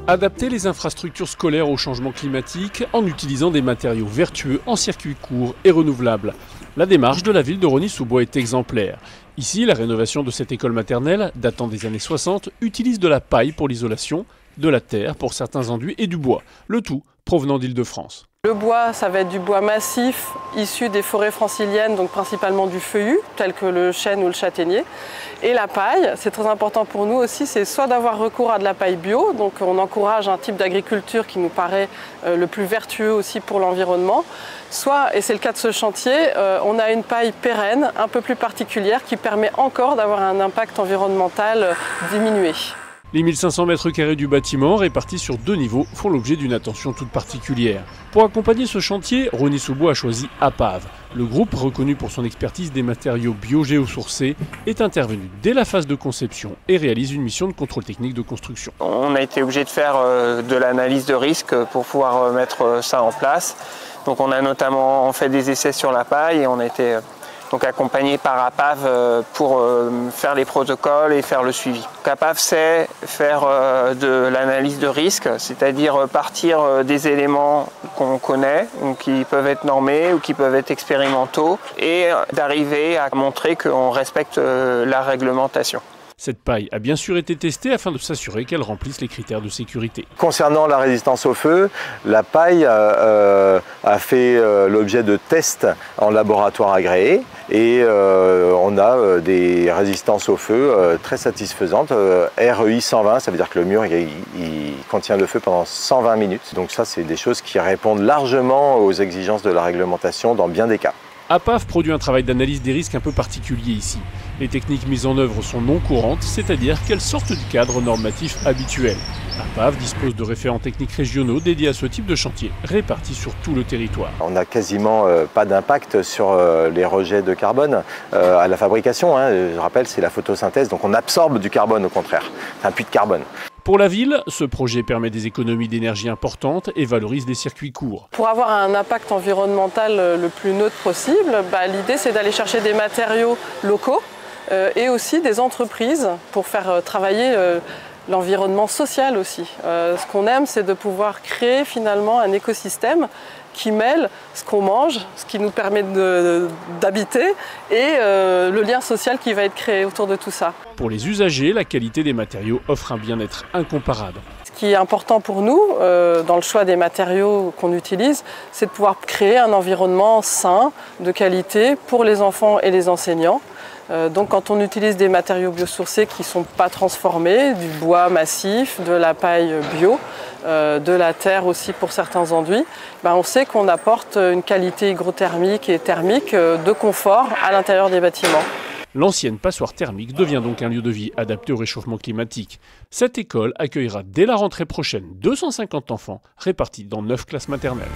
Adapter les infrastructures scolaires au changement climatique en utilisant des matériaux vertueux en circuit court et renouvelables. La démarche de la ville de Rosny-sous-Bois est exemplaire. Ici, la rénovation de cette école maternelle, datant des années 60, utilise de la paille pour l'isolation, de la terre pour certains enduits et du bois, le tout provenant d'Île-de-France. Le bois, ça va être du bois massif issu des forêts franciliennes, donc principalement du feuillu, tel que le chêne ou le châtaignier. Et la paille, c'est très important pour nous aussi, c'est soit d'avoir recours à de la paille bio, donc on encourage un type d'agriculture qui nous paraît le plus vertueux aussi pour l'environnement, soit, et c'est le cas de ce chantier, on a une paille pérenne, un peu plus particulière, qui permet encore d'avoir un impact environnemental diminué. Les 1500 mètres carrés du bâtiment, répartis sur 2 niveaux, font l'objet d'une attention toute particulière. Pour accompagner ce chantier, Rosny-sous-Bois a choisi APAV. Le groupe, reconnu pour son expertise des matériaux biogéosourcés, est intervenu dès la phase de conception et réalise une mission de contrôle technique de construction. On a été obligé de faire de l'analyse de risque pour pouvoir mettre ça en place. Donc on a notamment fait des essais sur la paille et on a été donc accompagné par APAV pour faire les protocoles et faire le suivi. APAV sait faire de l'analyse de risque, c'est-à-dire partir des éléments qu'on connaît, ou qui peuvent être normés ou qui peuvent être expérimentaux, et d'arriver à montrer qu'on respecte la réglementation. Cette paille a bien sûr été testée afin de s'assurer qu'elle remplisse les critères de sécurité. Concernant la résistance au feu, la paille a fait l'objet de tests en laboratoire agréé et on a des résistances au feu très satisfaisantes. REI 120, ça veut dire que le mur il contient le feu pendant 120 minutes. Donc ça, c'est des choses qui répondent largement aux exigences de la réglementation dans bien des cas. APAV produit un travail d'analyse des risques un peu particulier ici. Les techniques mises en œuvre sont non courantes, c'est-à-dire qu'elles sortent du cadre normatif habituel. APAV dispose de référents techniques régionaux dédiés à ce type de chantier, répartis sur tout le territoire. On n'a quasiment pas d'impact sur les rejets de carbone à la fabrication. Je rappelle, c'est la photosynthèse, donc on absorbe du carbone au contraire. C'est un puits de carbone. Pour la ville, ce projet permet des économies d'énergie importantes et valorise des circuits courts. Pour avoir un impact environnemental le plus neutre possible, l'idée c'est d'aller chercher des matériaux locaux et aussi des entreprises pour faire travailler l'environnement social aussi. Ce qu'on aime, c'est de pouvoir créer finalement un écosystème qui mêle ce qu'on mange, ce qui nous permet d'habiter et le lien social qui va être créé autour de tout ça. Pour les usagers, la qualité des matériaux offre un bien-être incomparable. Ce qui est important pour nous, dans le choix des matériaux qu'on utilise, c'est de pouvoir créer un environnement sain, de qualité pour les enfants et les enseignants. Donc quand on utilise des matériaux biosourcés qui ne sont pas transformés, du bois massif, de la paille bio, de la terre aussi pour certains enduits, on sait qu'on apporte une qualité hygrothermique et thermique de confort à l'intérieur des bâtiments. L'ancienne passoire thermique devient donc un lieu de vie adapté au réchauffement climatique. Cette école accueillera dès la rentrée prochaine 250 enfants répartis dans 9 classes maternelles.